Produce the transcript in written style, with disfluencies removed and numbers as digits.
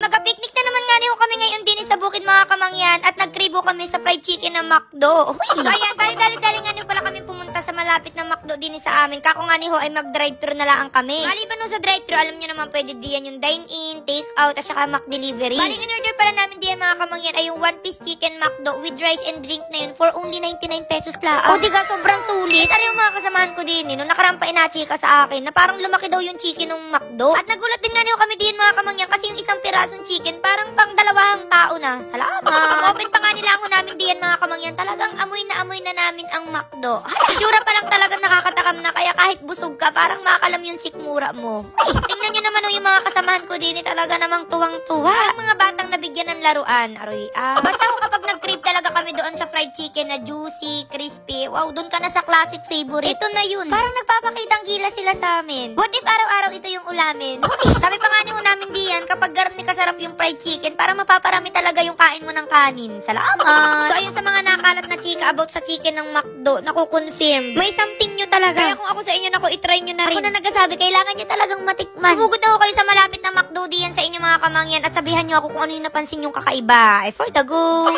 Mag-picnic na naman nga niyo kami ngayon din sa bukid mga kamangyan at nagkribo kami sa fried chicken ng McDo. So ayan, dali-dali nga niyo pala kami pumunta sa malapit na McDo din sa amin. Kako nga niyo ay mag-drive-thru na lang kami. Maliban nun sa drive-thru, alam niyo naman pwede diyan yung dine-in, take-out at saka McDelivery. Bali, in-order pala namin diyan mga kamangyan ay yung 1-piece chicken McDo with rice and drink na yun for only 99 pesos lang. O diga, sobrang sulit. Tara yung mga kasamahan ko din nung nakarampa inachika sa akin na parang lumaki daw yung chicken ng McDo. At nagulat din nga niyo kami diyan mga kamangyan kasi yung isang pirasong chicken parang pang dalawang tao na. Salamat. Pag-open pa nga nila ako namin diyan mga kamangyan, talagang amoy na namin ang McDo. Itsura pa lang talagang nakakatakam na kaya kahit busog ka, parang makalam yung sikmura mo. Ay, tingnan nyo naman yung mga kasamahan ko din, talaga namang tuwang-tuwa. Parang mga batang nabigyan ng laruan. Aroy, basta ako kapag nag-crave talaga kami doon sa fried chicken na juicy, crispy, wow, doon ka na sa classic favorite. Ito na yun. Parang nagpapakitang gila sila sa amin. What if araw-araw ito yung ulamin? Sabi pa nga niyo namin diyan, kapag garni kasarap yung fried chicken, parang mapaparami talaga yung kain mo ng kanin. Salamat! So ayun sa mga nakalat na chika about sa chicken ng McDo, nakukonfirm. May something nyo talaga. Kaya kung ako sa inyo, itry nyo na rin. Ako na nagsasabi, kailangan nyo talagang matikman. Bubugod ako kayo sa malapit na McDo diyan sa inyo mga kamangyan at sabihan nyo ako kung ano yung napansin yung kakaiba. For the go!